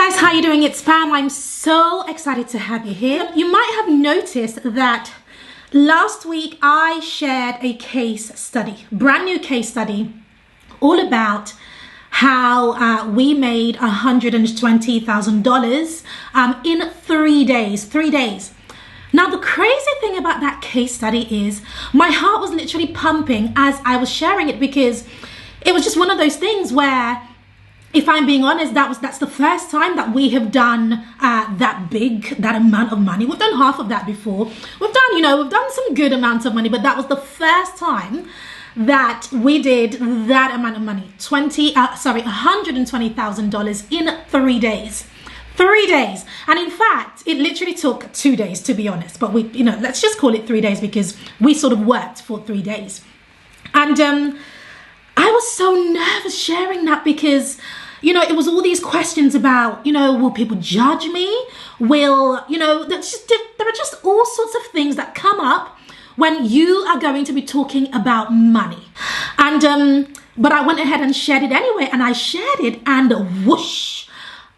Guys, how you doing? It's Pam. I'm so excited to have you here. You might have noticed that last week I shared a case study, brand new case study, all about how we made $120,000 in 3 days. 3 days. Now, the crazy thing about that case study is my heart was literally pumping as I was sharing it, because it was just one of those things where, if I'm being honest, that's the first time that we have done that amount of money. We've done half of that before. We've done some good amounts of money, but that was the first time that we did that amount of money. $120,000 in 3 days. 3 days. And in fact, it literally took 2 days, to be honest. But let's just call it 3 days, because we sort of worked for 3 days. And I was so nervous sharing that, because it was all these questions about, will people judge me? There are just all sorts of things that come up when you are going to be talking about money. And but I went ahead and shared it anyway, and I shared it, and whoosh,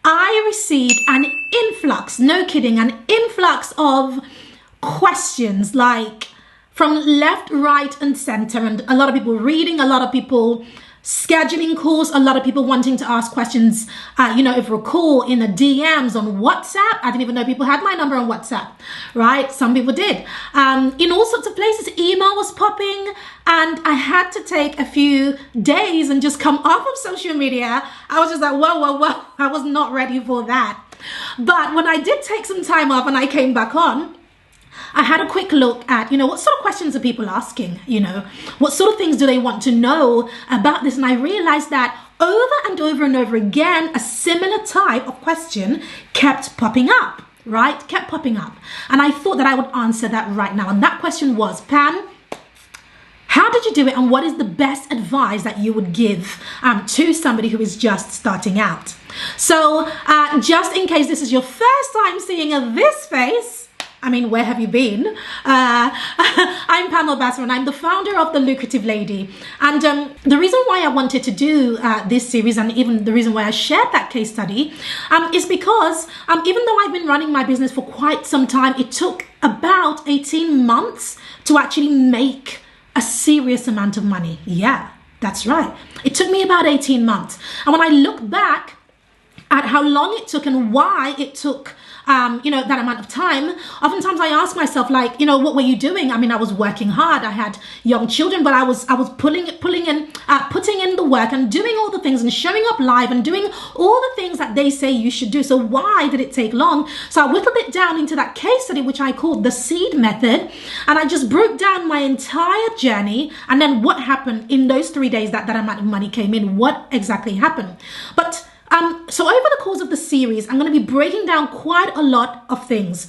I received an influx, no kidding, an influx of questions, like from left, right, and center, and a lot of people reading, a lot of people scheduling calls, a lot of people wanting to ask questions, over a call, in the DMs on WhatsApp. I didn't even know people had my number on WhatsApp, right? Some people did. In all sorts of places, email was popping, and I had to take a few days and just come off of social media. I was just like, whoa. I was not ready for that. But when I did take some time off and I came back on, I had a quick look at, what sort of questions are people asking? What sort of things do they want to know about this? And I realized that over and over and over again, a similar type of question kept popping up, right? Kept popping up. And I thought that I would answer that right now. And that question was, Pam, how did you do it? And what is the best advice that you would give to somebody who is just starting out? So just in case this is your first time seeing this face, where have you been? I'm Pam Obasa, and I'm the founder of The Lucrative Lady. And the reason why I wanted to do this series, and even the reason why I shared that case study, is because even though I've been running my business for quite some time, it took about 18 months to actually make a serious amount of money. Yeah, that's right. It took me about 18 months. And when I look back at how long it took and why it took that amount of time, oftentimes I ask myself, what were you doing? I was working hard. I had young children, but I was putting in the work and doing all the things and showing up live and doing all the things that they say you should do. So why did it take long? So I whittled it down into that case study, which I called the seed method. And I just broke down my entire journey, and then what happened in those 3 days that amount of money came in, what exactly happened. But so over the course of the series, I'm going to be breaking down quite a lot of things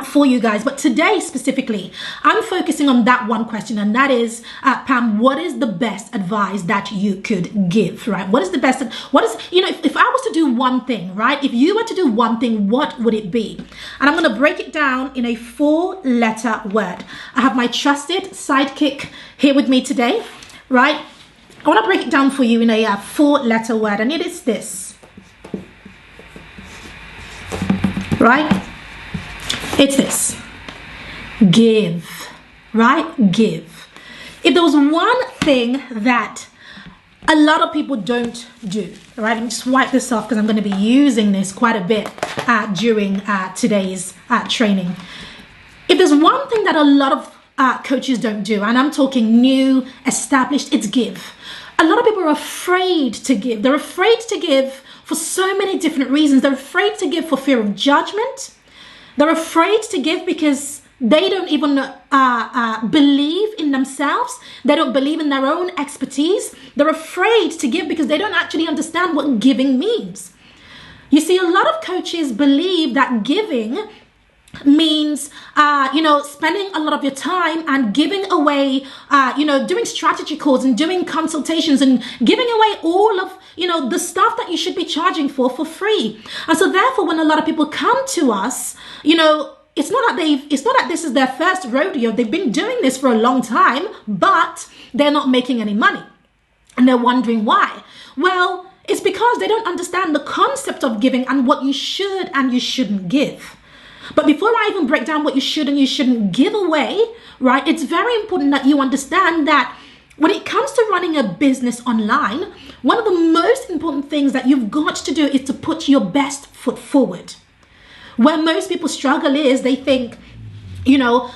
for you guys. But today specifically, I'm focusing on that one question, and that is, Pam, what is the best advice that you could give, right? What is the best, if I was to do one thing, right? If you were to do one thing, what would it be? And I'm going to break it down in a 4-letter word. I have my trusted sidekick here with me today, right? I want to break it down for you in a 4-letter word, and it is this, right? It's this: give, right? Give. If there was one thing that a lot of people don't do, right? Let me just wipe this off, because I'm going to be using this quite a bit during today's training. If there's one thing that a lot of coaches don't do, and I'm talking new, established, it's give. A lot of people are afraid to give. They're afraid to give for so many different reasons. They're afraid to give for fear of judgment. They're afraid to give because they don't even believe in themselves. They don't believe in their own expertise. They're afraid to give because they don't actually understand what giving means. You see, a lot of coaches believe that giving means spending a lot of your time and giving away doing strategy calls and doing consultations and giving away all of the stuff that you should be charging for free. And so therefore, when a lot of people come to us, it's not that this is their first rodeo. They've been doing this for a long time, but they're not making any money, and they're wondering why. Well, It's because they don't understand the concept of giving and what you should and you shouldn't give. But before I even break down what you should and you shouldn't give away, right, it's very important that you understand that when it comes to running a business online, one of the most important things that you've got to do is to put your best foot forward. Where most people struggle is they think,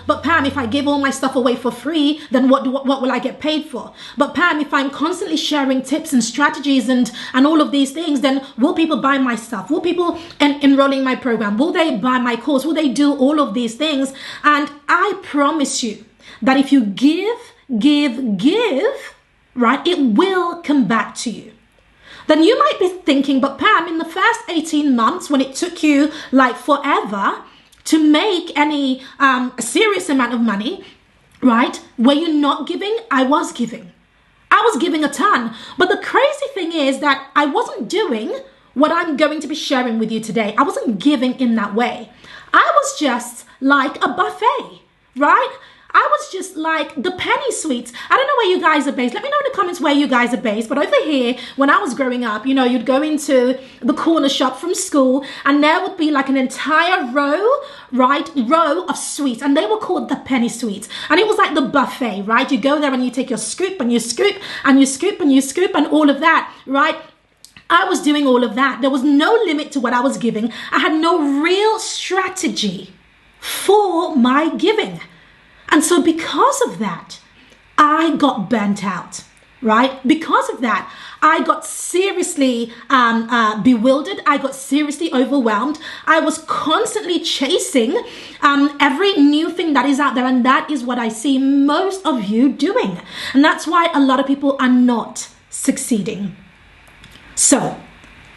but Pam, if I give all my stuff away for free, then what will I get paid for? But Pam, if I'm constantly sharing tips and strategies and all of these things, then will people buy my stuff? Will people enroll in my program? Will they buy my course? Will they do all of these things? And I promise you that if you give, right, it will come back to you. Then you might be thinking, but Pam, in the first 18 months, when it took you like forever to make any serious amount of money, right? Were you not giving? I was giving. I was giving a ton. But the crazy thing is that I wasn't doing what I'm going to be sharing with you today. I wasn't giving in that way. I was just like a buffet, right? I was just like the penny sweets. I don't know where you guys are based. Let me know in the comments where you guys are based. But over here, when I was growing up, you'd go into the corner shop from school and there would be like an entire row of sweets. And they were called the penny sweets. And it was like the buffet, right? You go there and you take your scoop and you scoop and you scoop and you scoop and all of that, right? I was doing all of that. There was no limit to what I was giving. I had no real strategy for my giving. And so because of that, I got burnt out, right? Because of that, I got seriously bewildered. I got seriously overwhelmed. I was constantly chasing every new thing that is out there. And that is what I see most of you doing. And that's why a lot of people are not succeeding. So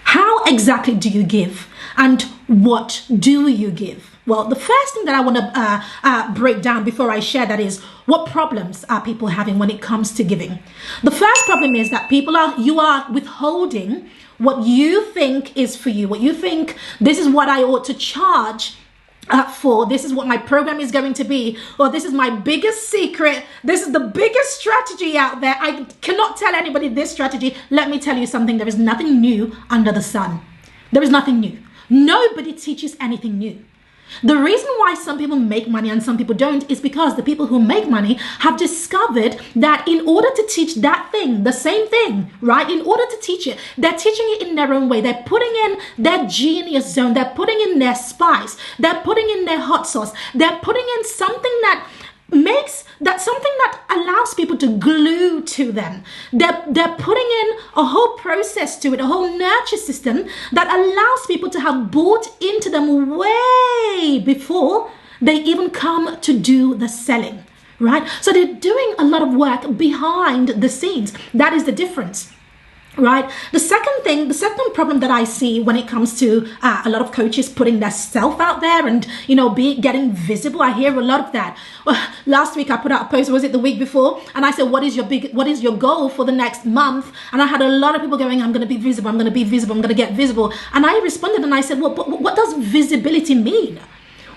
how exactly do you give? And what do you give? Well, the first thing that I want to break down before I share that is what problems are people having when it comes to giving. The first problem is that you are withholding what you think is for you, what you think this is what I ought to charge for, this is what my program is going to be, or this is my biggest secret, this is the biggest strategy out there. I cannot tell anybody this strategy. Let me tell you something, there is nothing new under the sun. There is nothing new. Nobody teaches anything new. The reason why some people make money and some people don't is because the people who make money have discovered that in order to teach that thing, the same thing, right? In order to teach it, they're teaching it in their own way. They're putting in their genius zone. They're putting in their spice. They're putting in their hot sauce. They're putting in something that allows people to glue to them. They're putting in a whole process to it, a whole nurture system that allows people to have bought into them way before they even come to do the selling, right? So they're doing a lot of work behind the scenes. That is the difference. Right. The second problem that I see when it comes to a lot of coaches putting their self out there and, getting visible. I hear a lot of that. Last week I put out a post, was it the week before? And I said, what is your goal for the next month? And I had a lot of people going, I'm going to be visible. I'm going to be visible. I'm going to get visible. And I responded and I said, well, but what does visibility mean?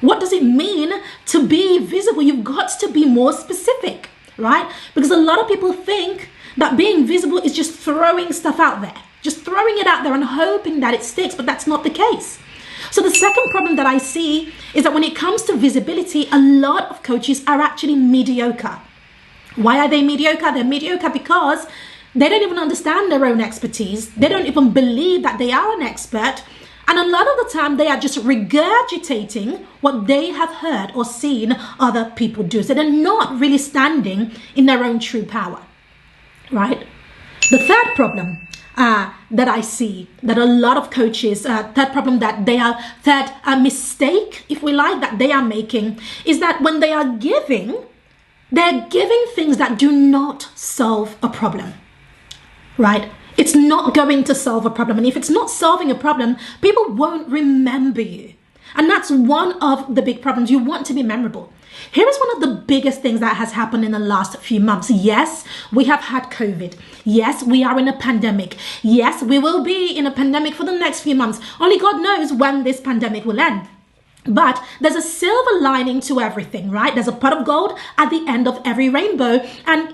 What does it mean to be visible? You've got to be more specific, right? Because a lot of people think that being visible is just throwing stuff out there, just throwing it out there and hoping that it sticks, but that's not the case. So the second problem that I see is that when it comes to visibility, a lot of coaches are actually mediocre. Why are they mediocre? They're mediocre because they don't even understand their own expertise. They don't even believe that they are an expert. And a lot of the time they are just regurgitating what they have heard or seen other people do. So they're not really standing in their own true power. Right? The third problem that I see that a lot of coaches, third mistake, if we like, that they are making is that when they are giving, they're giving things that do not solve a problem, right? It's not going to solve a problem. And if it's not solving a problem, people won't remember you. And that's one of the big problems. You want to be memorable. Here is one of the biggest things that has happened in the last few months. Yes, we have had COVID. Yes, we are in a pandemic. Yes, we will be in a pandemic for the next few months. Only God knows when this pandemic will end. But there's a silver lining to everything, right? There's a pot of gold at the end of every rainbow. And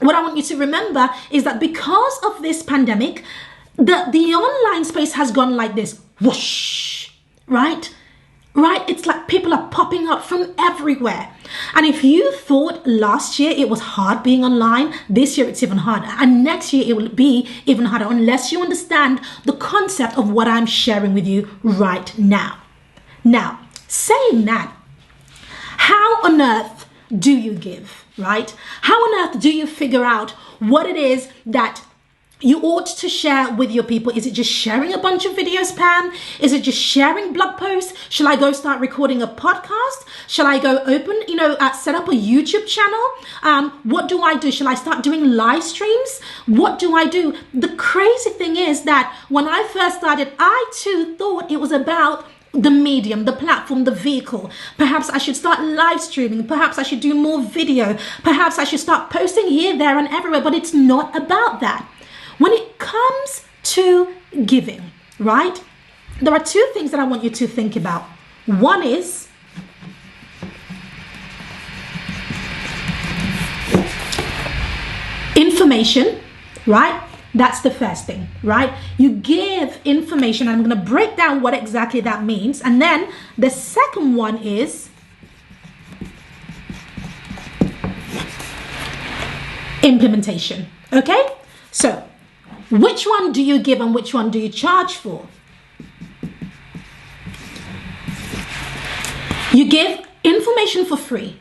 what I want you to remember is that because of this pandemic, the online space has gone like this, whoosh, right? Right? It's like people are popping up from everywhere. And if you thought last year it was hard being online, this year it's even harder. And next year it will be even harder unless you understand the concept of what I'm sharing with you right now. Now, saying that, how on earth do you give, right? How on earth do you figure out what it is that you ought to share with your people? Is it just sharing a bunch of videos, Pam? Is it just sharing blog posts? Shall I go start recording a podcast? Shall I go open, set up a YouTube channel? What do I do? Shall I start doing live streams? What do I do? The crazy thing is that when I first started, I too thought it was about the medium, the platform, the vehicle. Perhaps I should start live streaming. Perhaps I should do more video. Perhaps I should start posting here, there, and everywhere. But it's not about that. When it comes to giving, right, there are two things that I want you to think about. One is information, right? That's the first thing, right? You give information. I'm going to break down what exactly that means. And then the second one is implementation, okay? So, which one do you give and which one do you charge for? You give information for free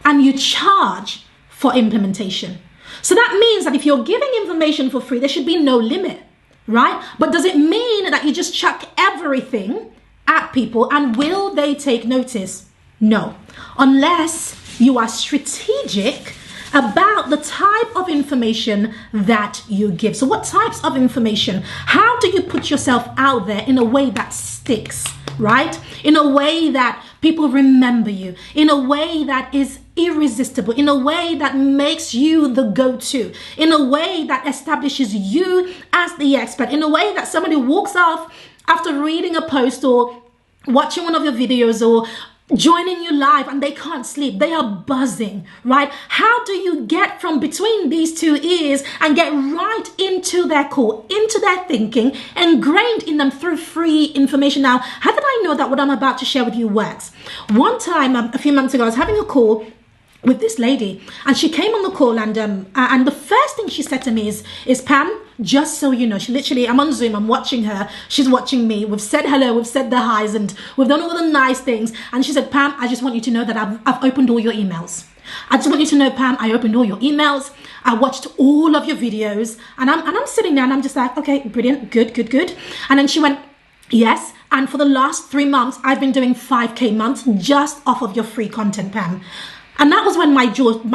and you charge for implementation. So that means that if you're giving information for free, there should be no limit, right? But does it mean that you just chuck everything at people and will they take notice? No, unless you are strategic about the type of information that you give. So what types of information? How do you put yourself out there in a way that sticks, right? In a way that people remember you, in a way that is irresistible, in a way that makes you the go-to, in a way that establishes you as the expert, in a way that somebody walks off after reading a post or watching one of your videos or joining you live and they can't sleep. They are buzzing, right? How do you get from between these two ears and get right into their core, into their thinking, ingrained in them through free information? Now, how did I know that what I'm about to share with you works? One time, a few months ago, I was having a call with this lady and she came on the call and the first thing she said to me is Pam, just so you know, she literally, I'm on Zoom, I'm watching her, she's watching me, we've said hello, we've said the highs and we've done all the nice things, and she said, Pam, I just want you to know that I've opened all your emails. I just want you to know, Pam, I opened all your emails, I watched all of your videos, and I'm sitting there and I'm just like, okay, brilliant, good. And then she went, yes, and for the last 3 months, I've been doing 5K months just off of your free content, Pam. And that was when my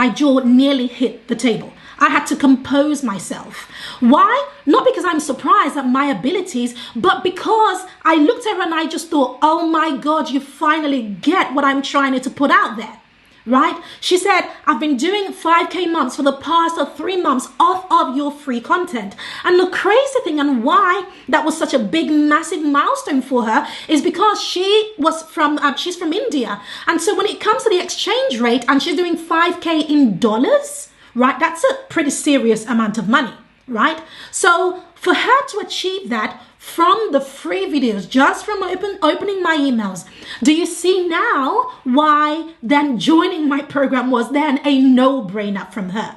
jaw nearly hit the table. I had to compose myself. Why? Not because I'm surprised at my abilities, but because I looked at her and I just thought, oh my God, you finally get what I'm trying to put out there, right? She said, I've been doing 5K months for the past 3 months off of your free content. And the crazy thing and why that was such a big, massive milestone for her is because she's from India. And so when it comes to the exchange rate and she's doing 5K in dollars, right? That's a pretty serious amount of money, right? So for her to achieve that from the free videos, just from opening my emails, do you see now why then joining my program was then a no-brainer from her?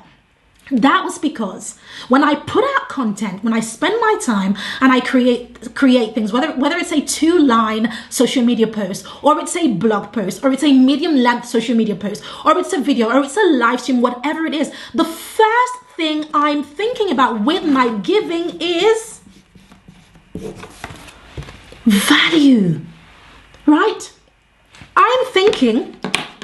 That was because when I put out content, when I spend my time and I create things, whether it's a 2-line social media post, or it's a blog post, or it's a medium-length social media post, or it's a video, or it's a live stream, whatever it is, the first thing I'm thinking about with my giving is value, right? I'm thinking,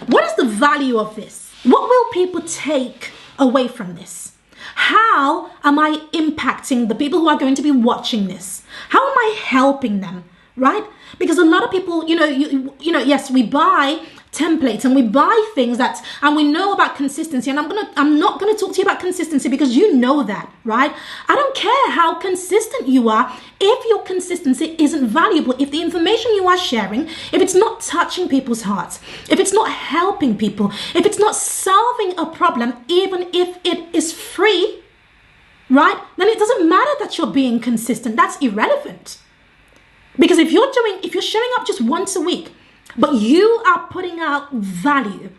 what is the value of this? What will people take away from this? How am I impacting the people who are going to be watching this? How am I helping them, right? Because a lot of people, yes, we buy templates and we buy things and we know about consistency, and I'm not gonna talk to you about consistency because you know that, right? I don't care how consistent you are if your consistency isn't valuable, if the information you are sharing, if it's not touching people's hearts, if it's not helping people, if it's not solving a problem, even if it is free, right? Then it doesn't matter that you're being consistent. That's irrelevant. Because if you're showing up just once a week, but you are putting out value,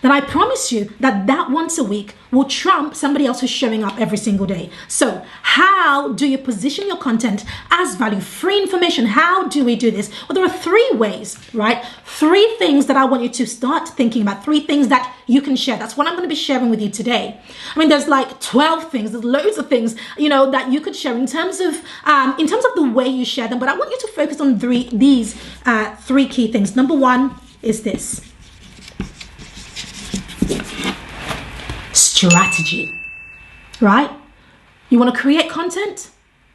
then I promise you that that once a week will trump somebody else who's showing up every single day. So how do you position your content as value? Free information. How do we do this? Well, there are 3 ways, right? 3 things that I want you to start thinking about. 3 things that you can share. That's what I'm going to be sharing with you today. I mean, there's like 12 things. There's loads of things, that you could share in terms of the way you share them. But I want you to focus on these 3 key things. Number 1 is this. Strategy, right? You want to create content?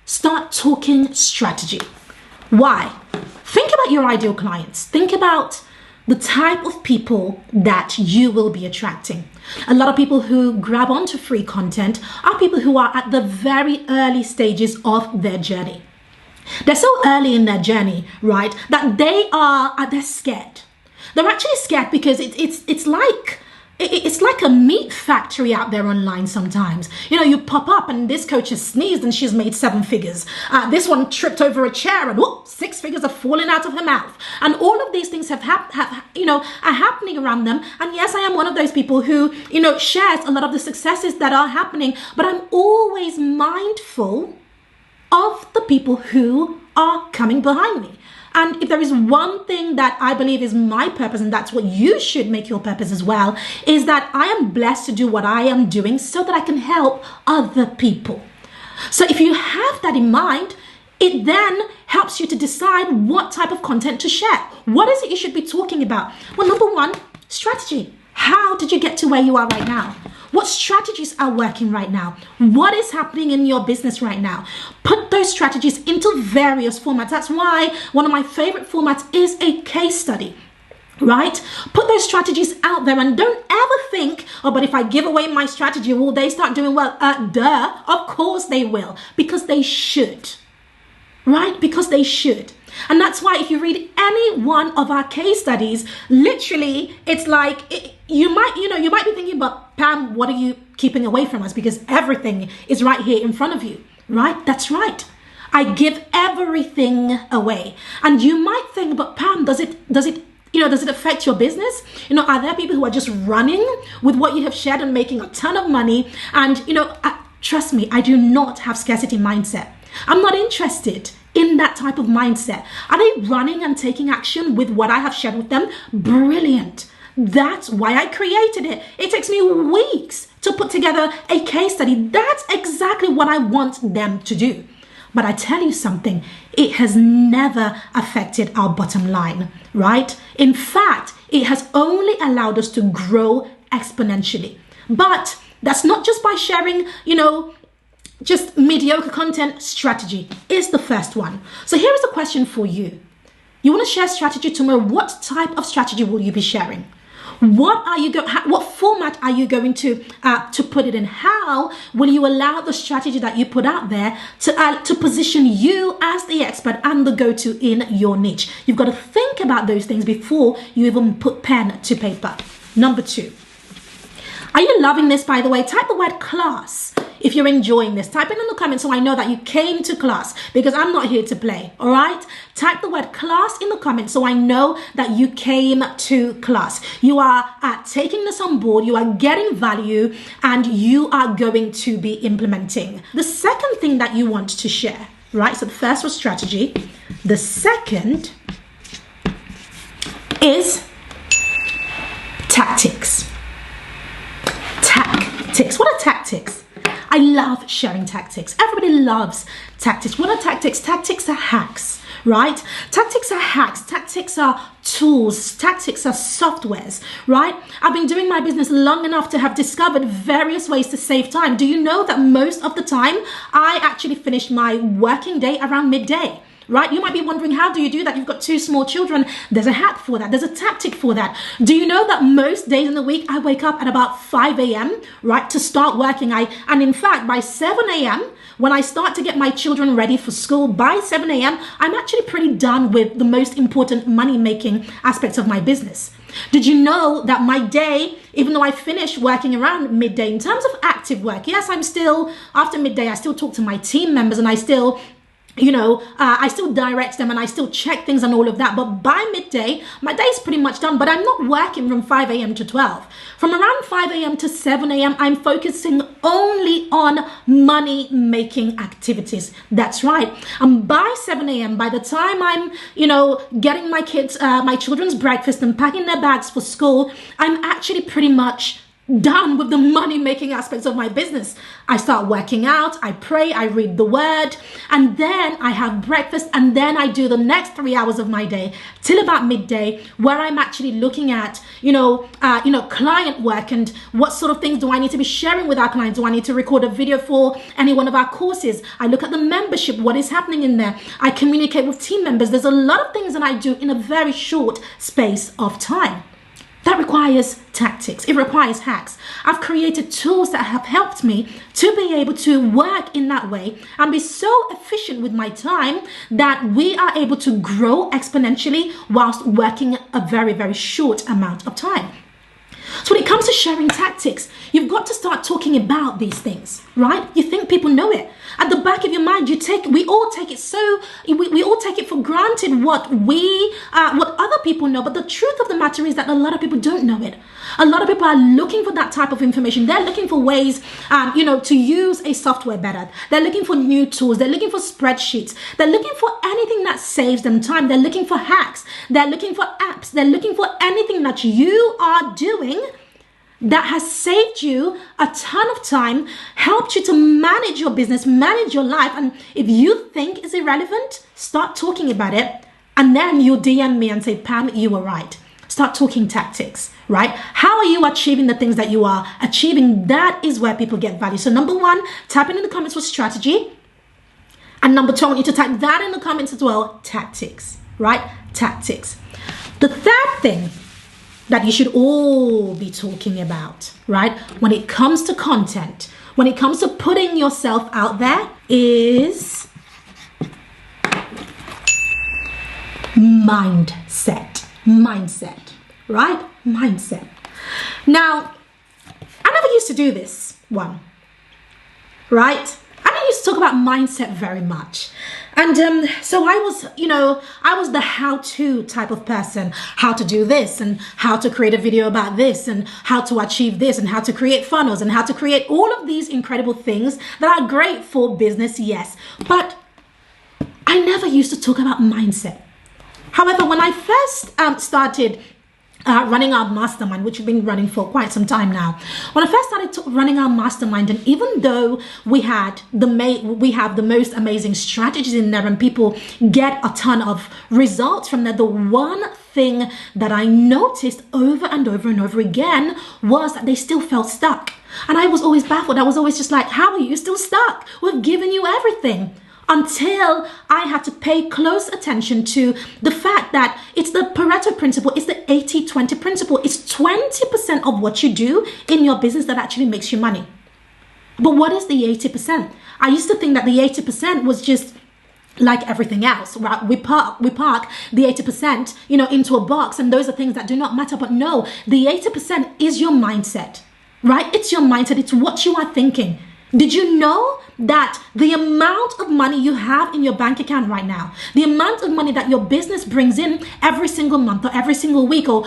Start talking strategy. Why? Think about your ideal clients. Think about the type of people that you will be attracting. A lot of people who grab onto free content are people who are at the very early stages of their journey. They're so early in their journey, right, that they're scared. They're actually scared because it's like a meat factory out there online sometimes. You pop up and this coach has sneezed and she's made 7 figures. This one tripped over a chair and 6 figures are falling out of her mouth. And all of these things are happening around them. And yes, I am one of those people who, shares a lot of the successes that are happening. But I'm always mindful of the people who are coming behind me. And if there is one thing that I believe is my purpose, and that's what you should make your purpose as well, is that I am blessed to do what I am doing so that I can help other people. So if you have that in mind, it then helps you to decide what type of content to share. What is it you should be talking about? Well, number 1, strategy. How did you get to where you are right now? What strategies are working right now? What is happening in your business right now? Put those strategies into various formats. That's why one of my favorite formats is a case study, right? Put those strategies out there and don't ever think, but if I give away my strategy, will they start doing well? Duh, of course they will, because they should, right? Because they should. And that's why if you read any one of our case studies, literally, it's like you might be thinking, but Pam, what are you keeping away from us? Because everything is right here in front of you, right? That's right. I give everything away. And you might think, but Pam, does it affect your business? Are there people who are just running with what you have shared and making a ton of money? And, trust me, I do not have scarcity mindset. I'm not interested in that type of mindset. Are they running and taking action with what I have shared with them? Brilliant. That's why I created it. It takes me weeks to put together a case study. That's exactly what I want them to do. But I tell you something, it has never affected our bottom line, right? In fact, it has only allowed us to grow exponentially. But that's not just by sharing, just mediocre content. Strategy is the first one. So here is a question for you. You want to share strategy tomorrow. What type of strategy will you be sharing? What format are you going to put it in? How will you allow the strategy that you put out there to position you as the expert and the go-to in your niche? You've got to think about those things before you even put pen to paper. Number 2. Are you loving this, by the way? Type the word class if you're enjoying this. Type it in the comments so I know that you came to class, because I'm not here to play, all right? Type the word class in the comments so I know that you came to class. You are taking this on board, you are getting value, and you are going to be implementing. The second thing that you want to share, right? So the first was strategy. The second is tactics. Tactics. What are tactics? I love sharing tactics. Everybody loves tactics. What are tactics? Tactics are hacks, right? Tactics are hacks. Tactics are tools. Tactics are softwares, right? I've been doing my business long enough to have discovered various ways to save time. Do you know that most of the time I actually finish my working day around midday? right? You might be wondering, how do you do that? You've got 2 small children. There's a hack for that. There's a tactic for that. Do you know that most days in the week, I wake up at about 5 a.m., right, to start working? And in fact, by 7 a.m., when I start to get my children ready for school, by 7 a.m., I'm actually pretty done with the most important money-making aspects of my business. Did you know that my day, even though I finish working around midday, in terms of active work, yes, I'm still, after midday, I still talk to my team members and I still, I still direct them and I still check things and all of that. But by midday, my day is pretty much done. But I'm not working from 5 a.m. to 12. From around 5 a.m. to 7 a.m., I'm focusing only on money-making activities. That's right. And by 7 a.m., by the time I'm, getting my children's breakfast and packing their bags for school, I'm actually pretty much done with the money-making aspects of my business. I start working out, I pray, I read the word, and then I have breakfast, and then I do the next 3 hours of my day till about midday, where I'm actually looking at, client work and what sort of things do I need to be sharing with our clients. Do I need to record a video for any one of our courses? I look at the membership, what is happening in there. I communicate with team members. There's a lot of things that I do in a very short space of time. That requires tactics. It requires hacks. I've created tools that have helped me to be able to work in that way and be so efficient with my time that we are able to grow exponentially whilst working a very, very short amount of time. So when it comes to sharing tactics, you've got to start talking about these things, right? You think people know it. At the back of your mind, we all take it for granted what other people know. But the truth of the matter is that a lot of people don't know it. A lot of people are looking for that type of information. They're looking for ways, to use a software better. They're looking for new tools. They're looking for spreadsheets. They're looking for anything that saves them time. They're looking for hacks. They're looking for apps. They're looking for anything that you are doing that has saved you a ton of time, helped you to manage your business, manage your life. And if you think it's irrelevant, start talking about it. And then you'll DM me and say, Pam, you were right. Start talking tactics, right? How are you achieving the things that you are achieving? That is where people get value. So number 1, type in the comments with strategy. And number 2, I want you to type that in the comments as well, tactics, right? Tactics. The third thing that you should all be talking about, right, when it comes to content, when it comes to putting yourself out there, is mindset, right? Mindset. Now, I never used to do this one, right? I didn't used to talk about mindset very much. And so I was the how-to type of person, how to do this and how to create a video about this and how to achieve this and how to create funnels and how to create all of these incredible things that are great for business, yes. But I never used to talk about mindset. However, when I first started running our mastermind, which we've been running for quite some time now. When I first started running our mastermind, and even though we have the most amazing strategies in there and people get a ton of results from there, the one thing that I noticed over and over and over again was that they still felt stuck. And I was always baffled. I was always just like, how are you still stuck? We've given you everything. Until I had to pay close attention to the fact that it's the Pareto principle, it's the 80-20 principle. It's 20% of what you do in your business that actually makes you money. But what is the 80%? I used to think that the 80% was just like everything else, right? We park the 80%, into a box, and those are things that do not matter. But no, the 80% is your mindset, right? It's your mindset. It's what you are thinking. Did you know that the amount of money you have in your bank account right now, the amount of money that your business brings in every single month or every single week or,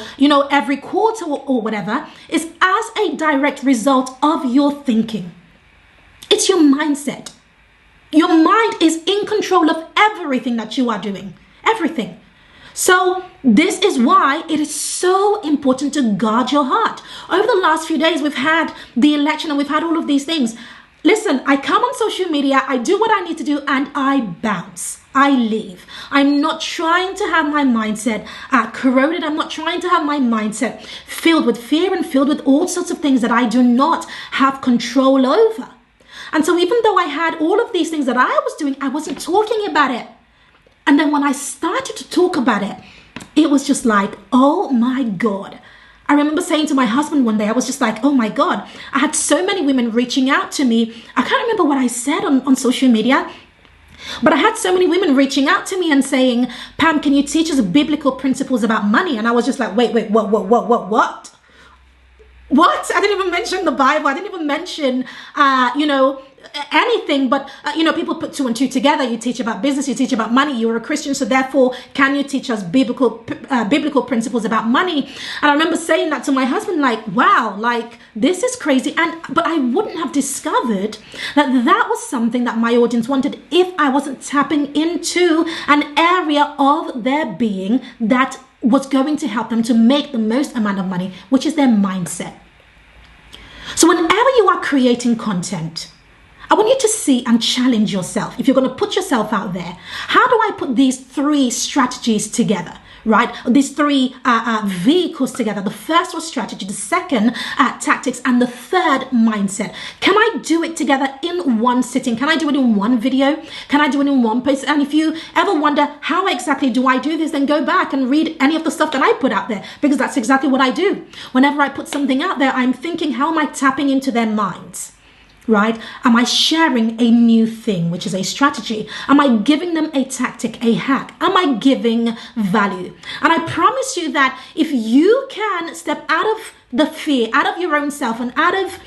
every quarter or whatever, is as a direct result of your thinking? It's your mindset. Your mind is in control of everything that you are doing. Everything. So this is why it is so important to guard your heart. Over the last few days, we've had the election and we've had all of these things. Listen, I come on social media, I do what I need to do, and I bounce. I leave. I'm not trying to have my mindset corroded. I'm not trying to have my mindset filled with fear and filled with all sorts of things that I do not have control over. And so even though I had all of these things that I was doing, I wasn't talking about it. And then when I started to talk about it, it was just like, oh my God. I remember saying to my husband one day, I was just like, oh my God, I had so many women reaching out to me. I can't remember what I said on social media, but I had so many women reaching out to me and saying, Pam, can you teach us biblical principles about money? And I was just like, wait, what? What? I didn't even mention the Bible. I didn't even mention, anything, but people put two and two together. You teach about business, you teach about money, you're a Christian, so therefore can you teach us biblical principles about money? And I remember saying that to my husband, like, wow, like this is crazy. But I wouldn't have discovered that was something that my audience wanted if I wasn't tapping into an area of their being that was going to help them to make the most amount of money, which is their mindset. So whenever you are creating content, I want you to see and challenge yourself. If you're going to put yourself out there, how do I put these three strategies together, right? These three vehicles together. The first was strategy, the second tactics, and the third mindset. Can I do it together in one sitting? Can I do it in one video? Can I do it in one place? And if you ever wonder how exactly do I do this, then go back and read any of the stuff that I put out there, because that's exactly what I do. Whenever I put something out there, I'm thinking, how am I tapping into their minds? Right? Am I sharing a new thing, which is a strategy? Am I giving them a tactic, a hack? Am I giving value? And I promise you that if you can step out of the fear, out of your own self, and out of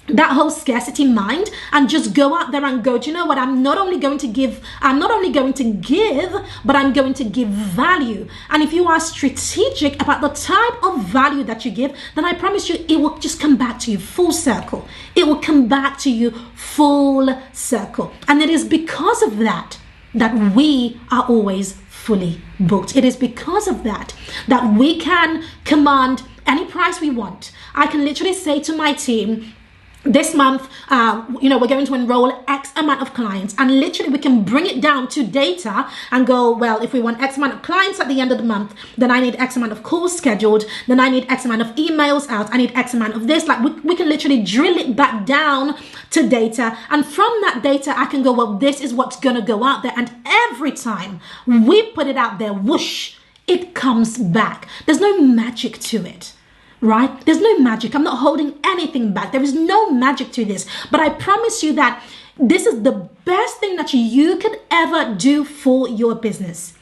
that whole scarcity mind, and just go out there and go, do you know what? I'm not only going to give, but I'm going to give value. And if you are strategic about the type of value that you give, then I promise you, it will just come back to you full circle. It will come back to you full circle. And it is because of that we are always fully booked. It is because of that we can command any price we want. I can literally say to my team, this month, we're going to enroll X amount of clients, and literally we can bring it down to data and go, well, if we want X amount of clients at the end of the month, then I need X amount of calls scheduled, then I need X amount of emails out, I need X amount of this. Like we can literally drill it back down to data, and from that data I can go, well, this is what's gonna go out there. And every time we put it out there, whoosh, it comes back. There's no magic to it. Right? There's no magic. I'm not holding anything back. There is no magic to this. But I promise you that this is the best thing that you could ever do for your business.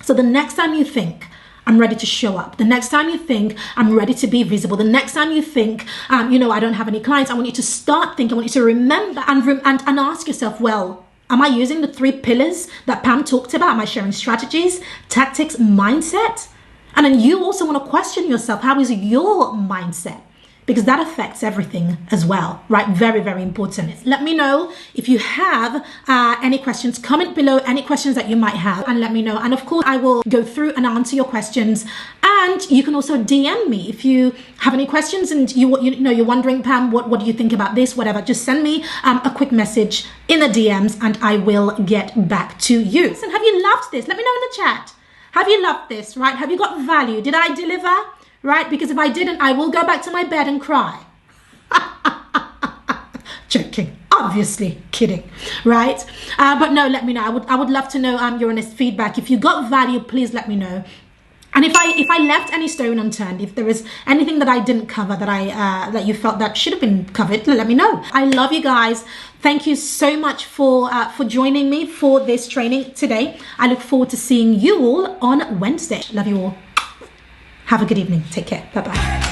So the next time you think, I'm ready to show up, the next time you think, I'm ready to be visible, the next time you think, I don't have any clients, I want you to start thinking, I want you to remember and ask yourself, well, am I using the 3 pillars that Pam talked about? Am I sharing strategies, tactics, mindset? And then you also want to question yourself, how is your mindset? Because that affects everything as well, right? Very, very important. Let me know if you have any questions. Comment below any questions that you might have and let me know. And of course, I will go through and answer your questions. And you can also DM me if you have any questions and you're wondering, Pam, what do you think about this? Whatever, just send me a quick message in the DMs and I will get back to you. And have you loved this? Let me know in the chat. Have you loved this, right? Have you got value? Did I deliver, right? Because if I didn't, I will go back to my bed and cry. Joking, obviously, kidding, right? But no, let me know. I would love to know your honest feedback. If you got value, please let me know. And if I left any stone unturned, if there is anything that I didn't cover that you felt that should have been covered, let me know. I love you guys. Thank you so much for joining me for this training today. I look forward to seeing you all on Wednesday. Love you all. Have a good evening. Take care. Bye-bye.